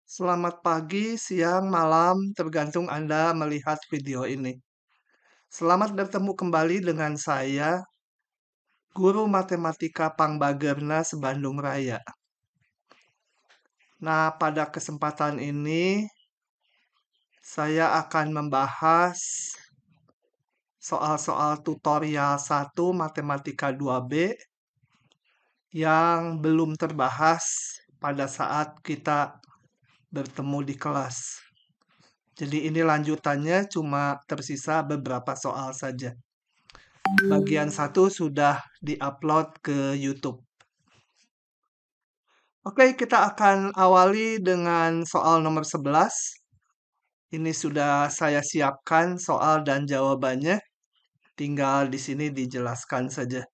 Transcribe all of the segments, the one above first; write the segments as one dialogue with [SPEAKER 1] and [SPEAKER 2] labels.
[SPEAKER 1] Selamat pagi, siang, malam, tergantung Anda melihat video ini. Selamat bertemu kembali dengan saya, Guru Matematika Pangbagerna Sebandung Raya. Nah, pada kesempatan ini saya akan membahas soal-soal tutorial 1 Matematika 2B yang belum terbahas pada saat kita bertemu di kelas. Jadi ini lanjutannya cuma tersisa beberapa soal saja. Bagian 1 sudah diupload ke YouTube. Oke, kita akan awali dengan soal nomor 11. Ini sudah saya siapkan soal dan jawabannya. Tinggal di sini dijelaskan saja.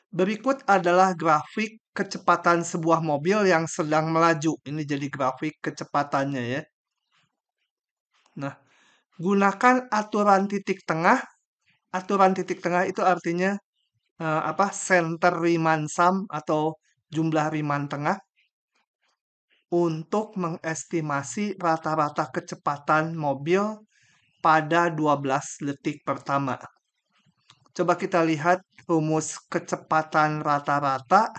[SPEAKER 1] Berikut adalah grafik kecepatan sebuah mobil yang sedang melaju. Ini jadi grafik kecepatannya ya. Nah, gunakan aturan titik tengah. Aturan titik tengah itu artinya center Riemann sum atau jumlah Riemann tengah untuk mengestimasi rata-rata kecepatan mobil pada 12 detik pertama. Coba kita lihat rumus kecepatan rata-rata.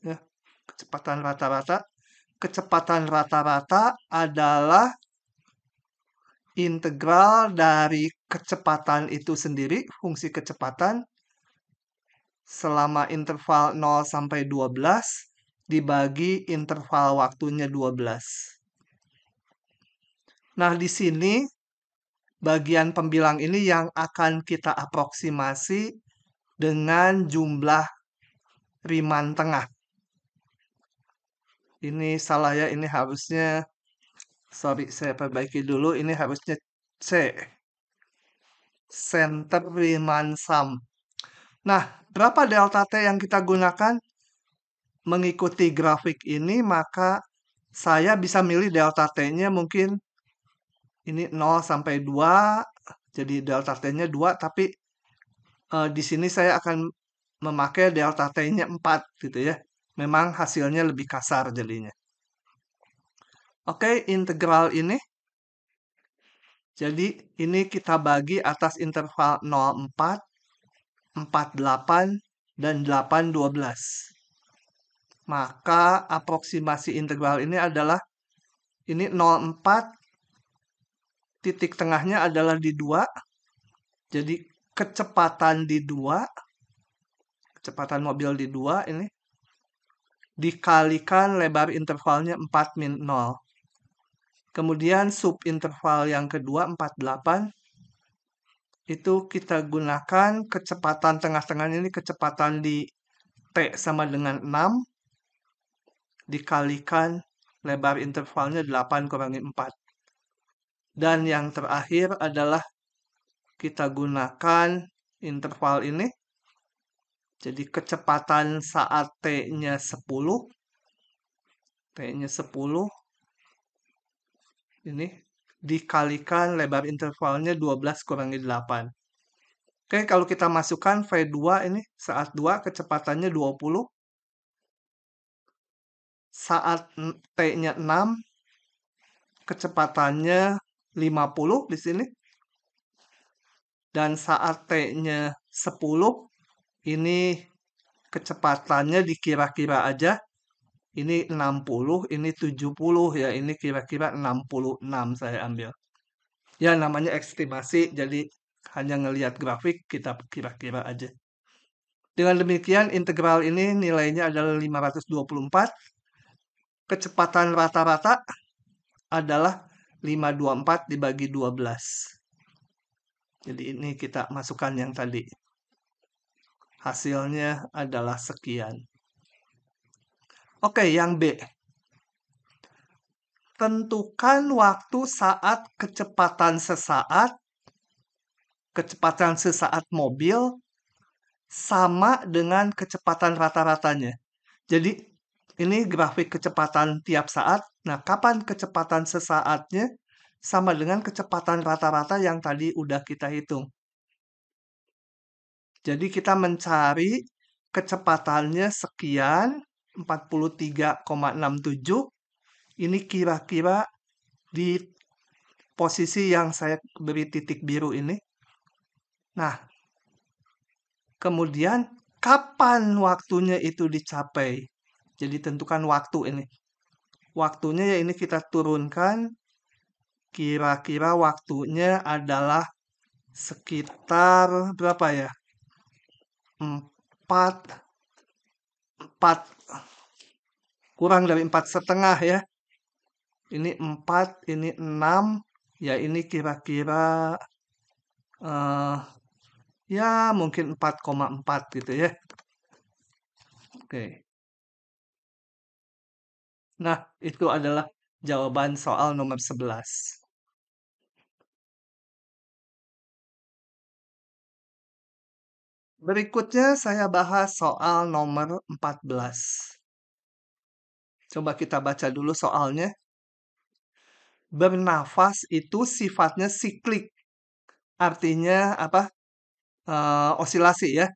[SPEAKER 1] Ya, kecepatan rata-rata. Kecepatan rata-rata adalah integral dari kecepatan itu sendiri, fungsi kecepatan, selama interval 0 sampai 12 dibagi interval waktunya 12. Nah, di sini bagian pembilang ini yang akan kita aproksimasi dengan jumlah Riemann tengah. Ini salah ya, ini harusnya, sorry, saya perbaiki dulu, ini harusnya C. Center Riemann sum. Nah, berapa delta T yang kita gunakan? Mengikuti grafik ini, maka saya bisa milih delta T-nya mungkin ini 0 sampai 2, jadi delta T-nya 2, tapi di sini saya akan memakai delta T-nya 4, gitu ya. Memang hasilnya lebih kasar jadinya. Oke, integral ini. Jadi, ini kita bagi atas interval 0,4, 4,8, dan 8,12. Maka aproksimasi integral ini adalah ini 0,4, titik tengahnya adalah di 2. Jadi kecepatan di 2, kecepatan mobil di 2 ini dikalikan lebar intervalnya 4 min 0. Kemudian subinterval yang kedua 48 itu kita gunakan kecepatan tengah-tengahnya ini kecepatan di T sama dengan 6 dikalikan lebar intervalnya 8 kurangi 4. Dan yang terakhir adalah kita gunakan interval ini. Jadi kecepatan saat T-nya 10. T-nya 10. Ini dikalikan lebar intervalnya 12 kurangi 8. Oke, kalau kita masukkan V2 ini, saat 2 kecepatannya 20. Saat T-nya 6, kecepatannya 50 di sini. Dan saat T-nya 10, ini kecepatannya dikira-kira aja. Ini 60, ini 70 ya. Ini kira-kira 66 saya ambil. Ya namanya estimasi, jadi hanya ngelihat grafik kita kira-kira aja. Dengan demikian integral ini nilainya adalah 524. Kecepatan rata-rata adalah 524 dibagi 12. Jadi ini kita masukkan yang tadi. Hasilnya adalah sekian. Oke, yang B. Tentukan waktu saat kecepatan sesaat mobil sama dengan kecepatan rata-ratanya. Jadi, ini grafik kecepatan tiap saat. Nah, kapan kecepatan sesaatnya sama dengan kecepatan rata-rata yang tadi udah kita hitung. Jadi, kita mencari kecepatannya sekian 43,67. Ini kira-kira di posisi yang saya beri titik biru ini. Nah, kemudian kapan waktunya itu dicapai? Jadi tentukan waktu ini. Waktunya ya ini kita turunkan. Kira-kira waktunya adalah sekitar berapa ya? 4 kurang dari 4,5 ya. Ini 4, ini 6, ya ini kira-kira eh, ya mungkin 4,4 gitu ya. Oke. Nah, itu adalah jawaban soal nomor 11. Berikutnya saya bahas soal nomor 14. Coba kita baca dulu soalnya. Bernafas itu sifatnya siklik. Artinya apa? Osilasi ya.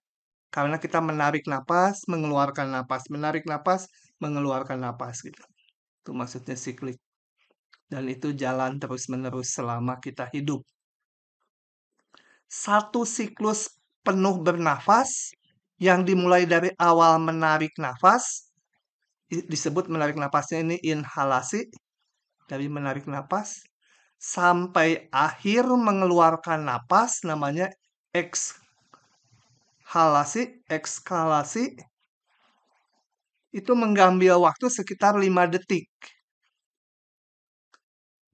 [SPEAKER 1] Karena kita menarik napas, mengeluarkan napas, menarik napas, mengeluarkan napas gitu. Itu maksudnya siklik. Dan itu jalan terus-menerus selama kita hidup. Satu siklus penuh bernafas yang dimulai dari awal menarik nafas, disebut menarik napasnya ini inhalasi, dari menarik napas, sampai akhir mengeluarkan napas, namanya ekshalasi, itu mengambil waktu sekitar 5 detik.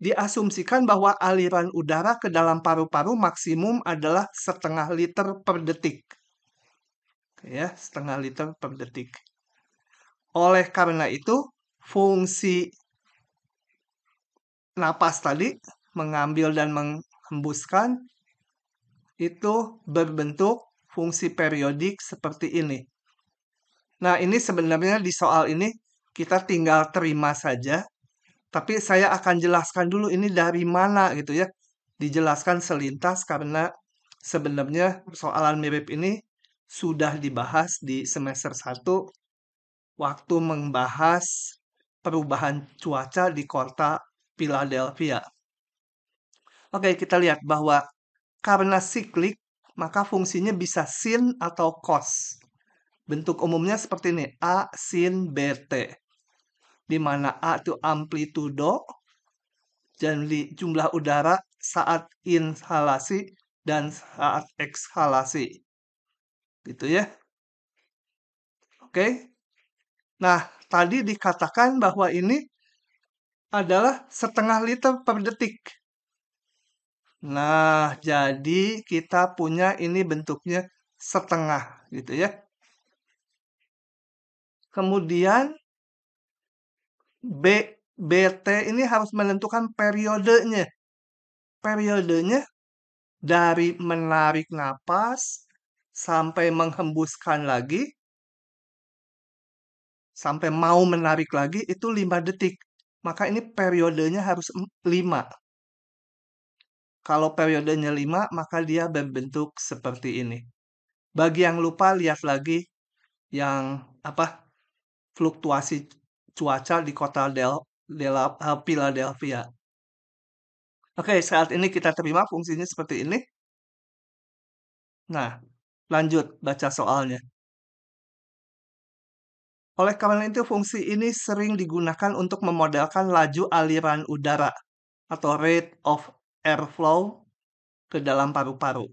[SPEAKER 1] Diasumsikan bahwa aliran udara ke dalam paru-paru maksimum adalah 0,5 liter per detik. Ya, 0,5 liter per detik. Oleh karena itu, fungsi napas tadi, mengambil dan menghembuskan, itu berbentuk fungsi periodik seperti ini. Nah, ini sebenarnya di soal ini kita tinggal terima saja. Tapi saya akan jelaskan dulu ini dari mana gitu ya. Dijelaskan selintas karena sebenarnya persoalan mirip ini sudah dibahas di semester 1 waktu membahas perubahan cuaca di kota Philadelphia. Oke, kita lihat bahwa karena siklik, maka fungsinya bisa sin atau cos. Bentuk umumnya seperti ini, A sin BT. Di mana A itu amplitudo, jadi jumlah udara saat inhalasi dan saat ekshalasi. Gitu ya. Oke. Nah, tadi dikatakan bahwa ini adalah 0,5 liter per detik. Nah, jadi kita punya ini bentuknya setengah gitu ya. Kemudian BT ini harus menentukan periodenya. Periodenya dari menarik napas sampai menghembuskan lagi, sampai mau menarik lagi itu 5 detik. Maka ini periodenya harus 5. Kalau periodenya 5, maka dia berbentuk seperti ini. Bagi yang lupa, lihat lagi yang fluktuasi cuaca di kota Philadelphia. Oke, saat ini kita terima fungsinya seperti ini. Nah, lanjut baca soalnya. Oleh karena itu, fungsi ini sering digunakan untuk memodelkan laju aliran udara atau rate of airflow ke dalam paru-paru.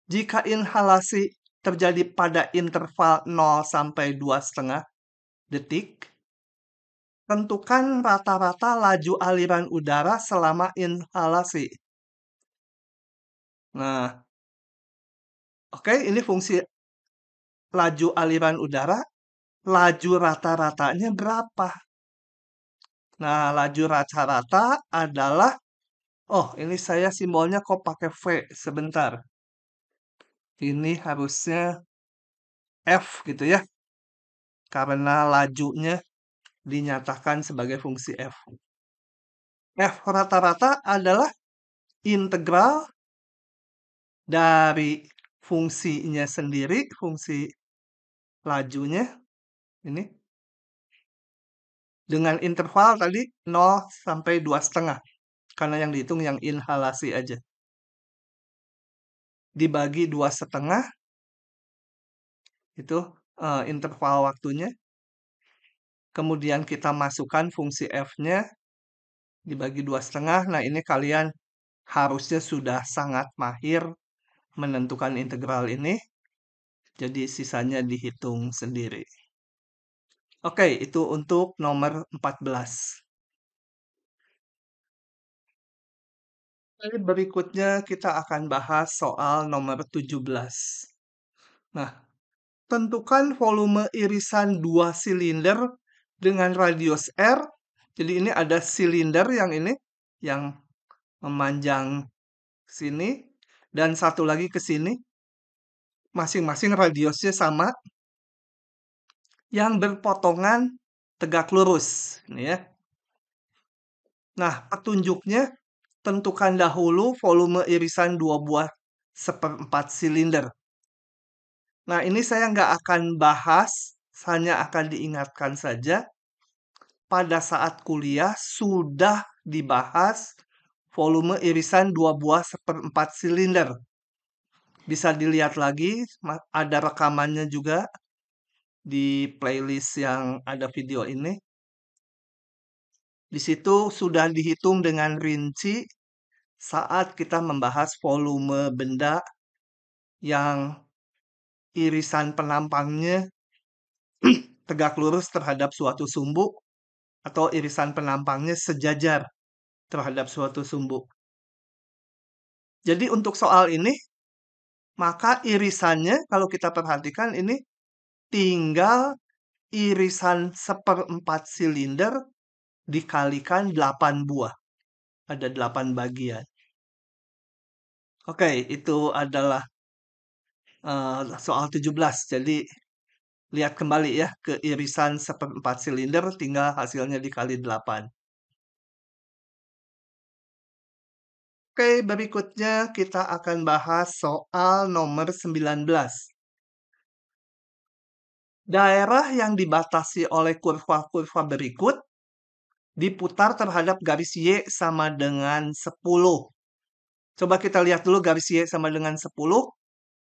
[SPEAKER 1] Jika inhalasi terjadi pada interval 0 sampai 2,5 detik, tentukan rata-rata laju aliran udara selama inhalasi. Nah, oke, ini fungsi laju aliran udara. Laju rata-ratanya berapa? Nah, laju rata-rata adalah, oh ini saya simbolnya kok pakai V, sebentar. Ini harusnya F gitu ya. Karena lajunya dinyatakan sebagai fungsi F. F rata-rata adalah integral dari fungsinya sendiri, fungsi lajunya, Ini dengan interval tadi 0 sampai 2,5. Karena yang dihitung yang inhalasi aja. Dibagi 2,5, itu interval waktunya. Kemudian kita masukkan fungsi f-nya, dibagi 2,5. Nah, ini kalian harusnya sudah sangat mahir menentukan integral ini. Jadi sisanya dihitung sendiri. Oke, itu untuk nomor 14. Kali berikutnya kita akan bahas soal nomor 17. Nah, tentukan volume irisan 2 silinder dengan radius R. Jadi ini ada silinder yang ini, yang memanjang sini, dan satu lagi ke sini. Masing-masing radiusnya sama, yang berpotongan tegak lurus. Ini ya. Nah, petunjuknya, tentukan dahulu volume irisan 2 buah seperempat silinder. Nah, ini saya nggak akan bahas, hanya akan diingatkan saja. Pada saat kuliah sudah dibahas volume irisan 2 buah seperempat silinder. Bisa dilihat lagi, ada rekamannya juga di playlist yang ada video ini. Di situ sudah dihitung dengan rinci saat kita membahas volume benda yang irisan penampangnya tegak lurus terhadap suatu sumbu atau irisan penampangnya sejajar terhadap suatu sumbu. Jadi untuk soal ini, maka irisannya kalau kita perhatikan ini tinggal irisan seperempat silinder dikalikan 8 buah. Ada 8 bagian. Oke, itu adalah soal 17. Jadi lihat kembali ya ke irisan seperempat silinder, tinggal hasilnya dikali 8. Oke, berikutnya kita akan bahas soal nomor 19. Daerah yang dibatasi oleh kurva-kurva berikut diputar terhadap garis Y sama dengan 10. Coba kita lihat dulu garis Y sama dengan 10.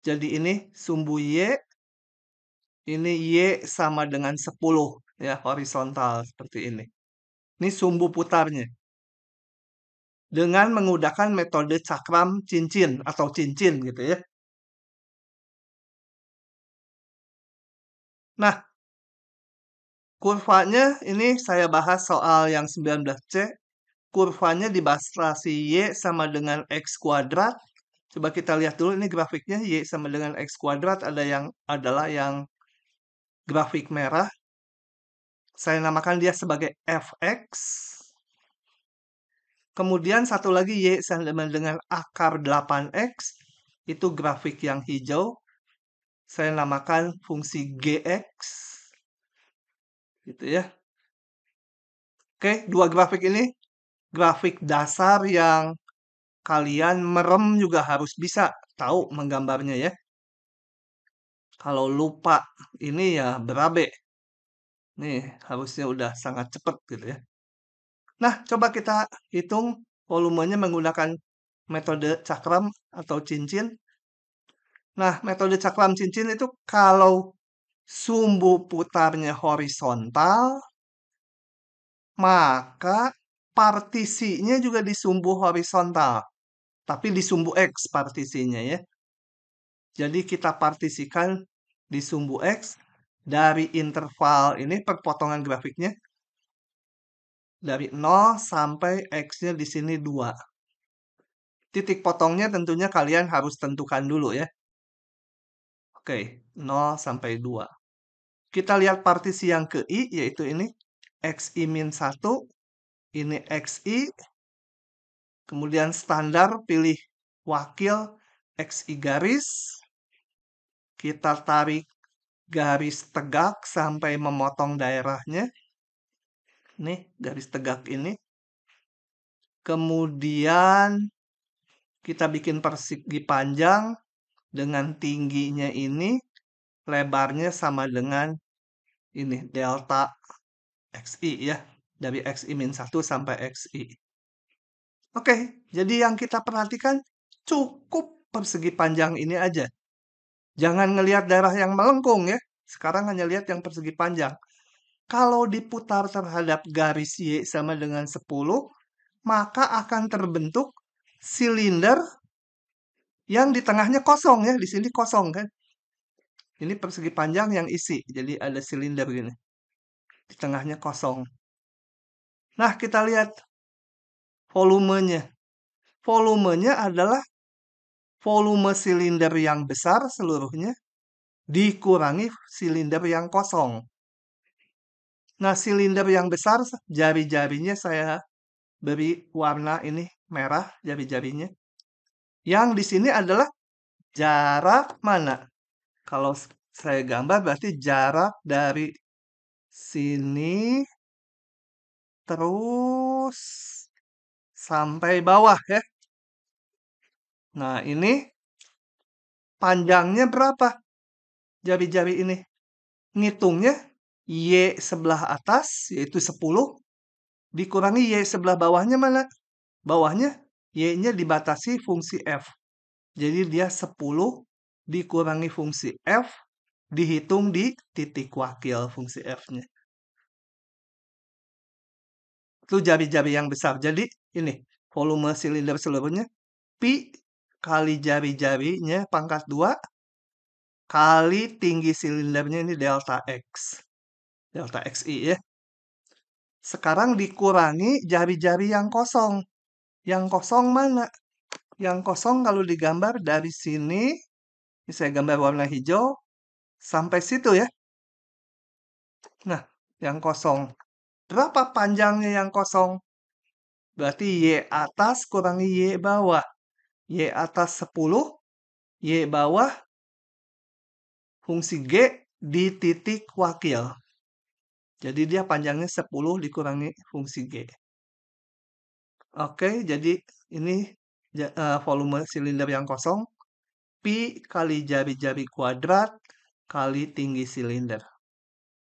[SPEAKER 1] Jadi ini sumbu Y, ini Y sama dengan 10. Ya, horizontal seperti ini. Ini sumbu putarnya. Dengan menggunakan metode cakram cincin atau cincin gitu ya. Nah, kurvanya ini saya bahas soal yang 19C. Kurvanya dibatasi Y sama dengan X kuadrat. Coba kita lihat dulu ini grafiknya Y sama dengan X kuadrat adalah yang grafik merah. Saya namakan dia sebagai fx. Kemudian satu lagi Y sama dengan akar 8x. Itu grafik yang hijau. Saya namakan fungsi gx. Gitu ya. Oke, dua grafik ini grafik dasar yang kalian merem juga harus bisa tahu menggambarnya ya. Kalau lupa ini ya berabe. Nih, harusnya udah sangat cepat gitu ya. Nah, coba kita hitung volumenya menggunakan metode cakram atau cincin. Nah, metode cakram cincin itu kalau sumbu putarnya horizontal, maka partisinya juga di sumbu horizontal. Tapi di sumbu X partisinya ya. Jadi kita partisikan di sumbu X dari interval ini perpotongan grafiknya dari 0 sampai X-nya di sini 2. Titik potongnya tentunya kalian harus tentukan dulu ya. Oke, 0 sampai 2. Kita lihat partisi yang ke I, yaitu ini. XI-1, ini XI. Kemudian standar, pilih wakil XI garis. Kita tarik garis tegak sampai memotong daerahnya. Nih, garis tegak ini. Kemudian kita bikin persegi panjang dengan tingginya ini, lebarnya sama dengan ini delta XI ya. Dari XI min 1 sampai XI. Oke, jadi yang kita perhatikan cukup persegi panjang ini aja. Jangan ngelihat daerah yang melengkung ya. Sekarang hanya lihat yang persegi panjang. Kalau diputar terhadap garis Y sama dengan 10, maka akan terbentuk silinder yang di tengahnya kosong ya. Di sini kosong kan. Ini persegi panjang yang isi. Jadi ada silinder gini. Di tengahnya kosong. Nah, kita lihat volumenya. Volumenya adalah volume silinder yang besar seluruhnya dikurangi silinder yang kosong. Nah, silinder yang besar, jari-jarinya saya beri warna ini merah, jari-jarinya. Yang di sini adalah jarak mana? Kalau saya gambar berarti jarak dari sini terus sampai bawah ya. Nah, ini panjangnya berapa? Jari-jari ini. Ngitungnya Y sebelah atas, yaitu 10, dikurangi Y sebelah bawahnya mana? Bawahnya, Y-nya dibatasi fungsi F. Jadi dia 10 dikurangi fungsi F, dihitung di titik wakil fungsi F-nya. Itu jari-jari yang besar. Jadi ini, volume silinder seluruhnya, Pi kali jari-jarinya pangkat 2, kali tinggi silindernya ini delta X. Delta XI ya. Sekarang dikurangi jari-jari yang kosong. Yang kosong mana? Yang kosong kalau digambar dari sini, ini saya gambar warna hijau, sampai situ ya. Nah, yang kosong. Berapa panjangnya yang kosong? Berarti Y atas kurangi Y bawah. Y atas 10, Y bawah, fungsi G di titik wakil. Jadi dia panjangnya 10 dikurangi fungsi G. Oke, jadi ini volume silinder yang kosong. Pi kali jari-jari kuadrat kali tinggi silinder.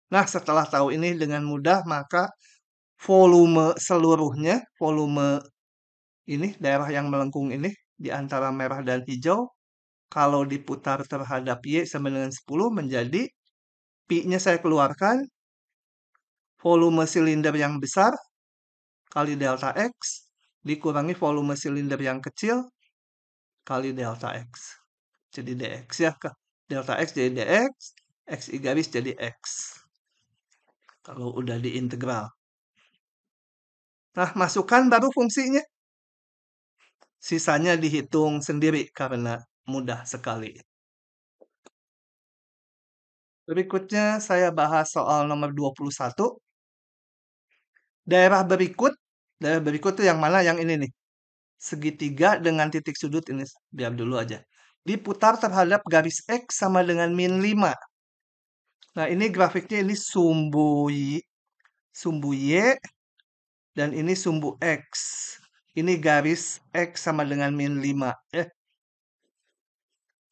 [SPEAKER 1] Nah, setelah tahu ini dengan mudah, maka volume seluruhnya, volume ini, daerah yang melengkung ini, di antara merah dan hijau, kalau diputar terhadap Y sama dengan 10, menjadi Pi-nya saya keluarkan, volume silinder yang besar, kali delta X, dikurangi volume silinder yang kecil, kali delta X. Jadi dx ya, delta X jadi dx, xi garis jadi x. Kalau udah diintegral. Nah, masukkan baru fungsinya. Sisanya dihitung sendiri karena mudah sekali. Berikutnya saya bahas soal nomor 21. Daerah berikut itu yang mana? Yang ini nih. Segitiga dengan titik sudut ini. Biar dulu aja. Diputar terhadap garis X sama dengan min 5. Nah, ini grafiknya ini sumbu Y, dan ini sumbu X. Ini garis X sama dengan min 5.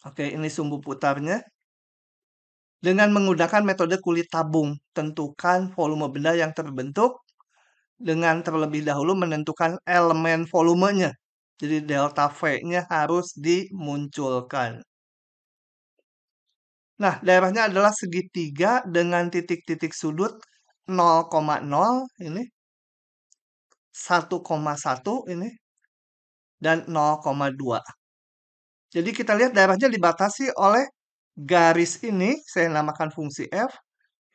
[SPEAKER 1] Oke, ini sumbu putarnya. Dengan menggunakan metode kulit tabung, tentukan volume benda yang terbentuk dengan terlebih dahulu menentukan elemen volumenya. Jadi delta V-nya harus dimunculkan. Nah, daerahnya adalah segitiga dengan titik-titik sudut 0,0 ini, 1,1 ini, dan 0,2. Jadi kita lihat daerahnya dibatasi oleh garis ini, saya namakan fungsi F,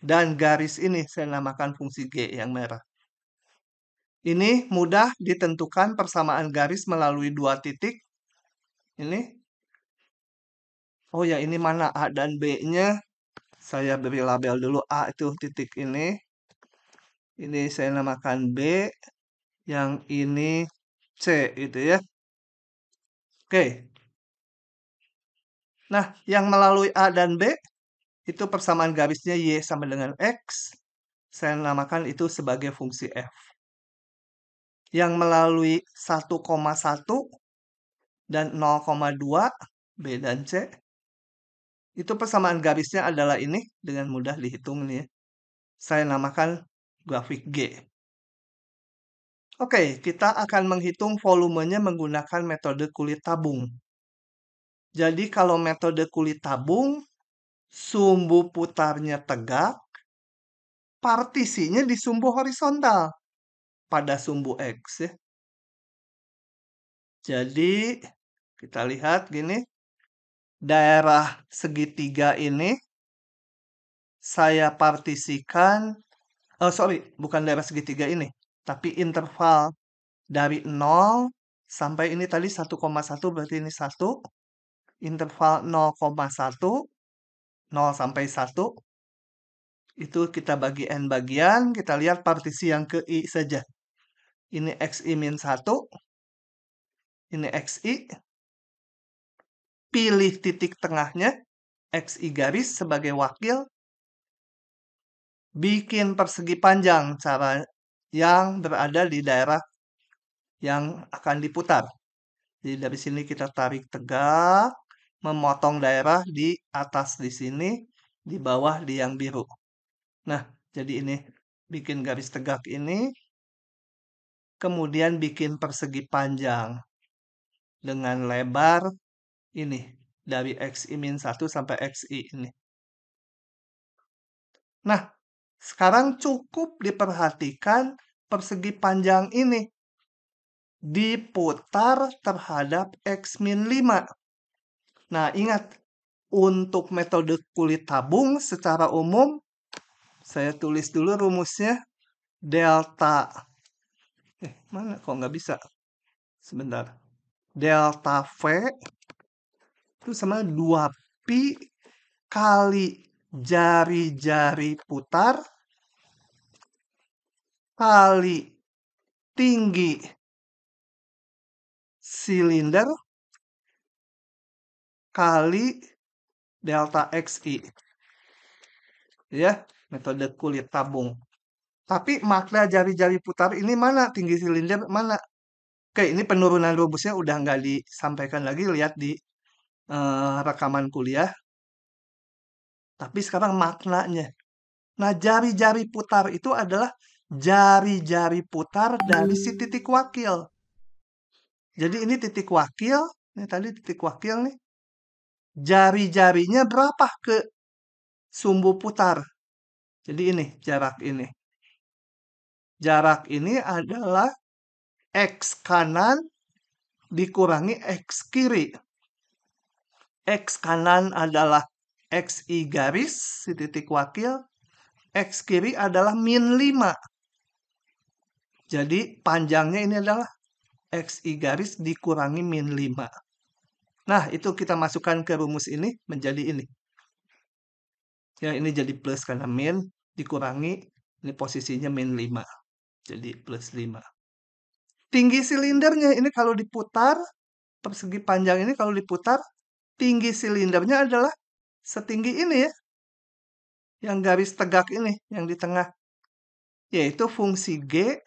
[SPEAKER 1] dan garis ini saya namakan fungsi G yang merah. Ini mudah ditentukan persamaan garis melalui dua titik. Ini. Oh ya, ini mana A dan B-nya? Saya beri label dulu. A itu titik ini. Ini saya namakan B. Yang ini C itu ya. Oke. Nah, yang melalui A dan B itu persamaan garisnya Y sama dengan X. Saya namakan itu sebagai fungsi F. Yang melalui 1,1 dan 0,2 B dan C, itu persamaan garisnya adalah ini, dengan mudah dihitung nih ya. Saya namakan grafik G. Oke, kita akan menghitung volumenya menggunakan metode kulit tabung. Jadi kalau metode kulit tabung, sumbu putarnya tegak, partisinya di sumbu horizontal pada sumbu X ya. Jadi kita lihat gini, daerah segitiga ini saya partisikan, bukan daerah segitiga ini, tapi interval dari 0 sampai ini tadi 1,1 berarti ini 1, interval 0,1, 0 sampai 1, itu kita bagi N bagian, kita lihat partisi yang ke I saja. Ini XI min 1, ini XI, pilih titik tengahnya, XI garis sebagai wakil, bikin persegi panjang cara yang berada di daerah yang akan diputar. Jadi dari sini kita tarik tegak, memotong daerah di atas di sini, di bawah di yang biru. Nah, jadi ini bikin garis tegak ini, kemudian bikin persegi panjang dengan lebar ini dari XI-1 sampai XI ini. Nah, sekarang cukup diperhatikan persegi panjang ini diputar terhadap X-5. Nah, ingat, untuk metode kulit tabung secara umum, saya tulis dulu rumusnya, delta. Mana kok nggak bisa? Sebentar. Delta V itu sama 2pi kali jari-jari putar kali tinggi silinder kali delta XI. Ya, metode kulit tabung. Tapi makna jari-jari putar ini mana? Tinggi silinder mana? Oke, ini penurunan rumusnya udah nggak disampaikan lagi, lihat di rekaman kuliah. Tapi sekarang maknanya. Nah, jari-jari putar itu adalah jari-jari putar dari si titik wakil. Jadi ini titik wakil, ini tadi titik wakil nih. Jari-jarinya berapa ke sumbu putar? Jadi ini, jarak ini. Jarak ini adalah X kanan dikurangi X kiri. X kanan adalah XI garis, si titik wakil. X kiri adalah min 5. Jadi panjangnya ini adalah XI garis dikurangi min 5. Nah, itu kita masukkan ke rumus ini menjadi ini. Ya, ini jadi plus karena min dikurangi, ini posisinya min 5. Jadi plus 5. Tinggi silindernya ini kalau diputar, persegi panjang ini kalau diputar, tinggi silindernya adalah setinggi ini ya. Yang garis tegak ini, yang di tengah. Yaitu fungsi G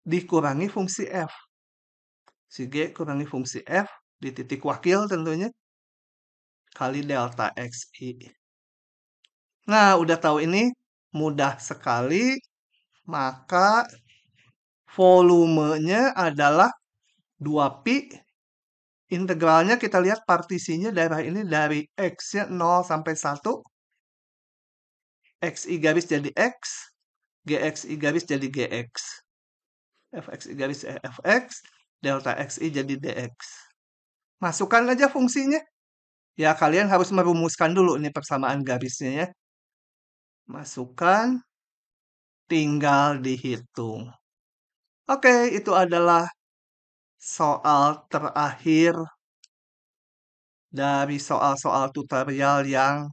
[SPEAKER 1] dikurangi fungsi F. Si G kurangi fungsi F di titik wakil tentunya. Kali delta XI. Nah, udah tahu ini mudah sekali. Maka volumenya adalah 2pi. Integralnya kita lihat partisinya daerah ini dari X-nya 0 sampai 1. XI garis jadi X. GXI garis jadi GX. FXI garis FX. Delta XI jadi DX. Masukkan aja fungsinya. Ya, kalian harus merumuskan dulu ini persamaan garisnya ya. Masukkan, tinggal dihitung. Oke, itu adalah soal terakhir dari soal-soal tutorial yang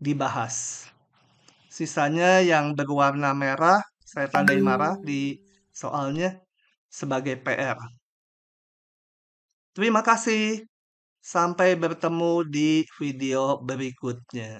[SPEAKER 1] dibahas. Sisanya yang berwarna merah, saya tandai marah di soalnya sebagai PR. Terima kasih. Sampai bertemu di video berikutnya.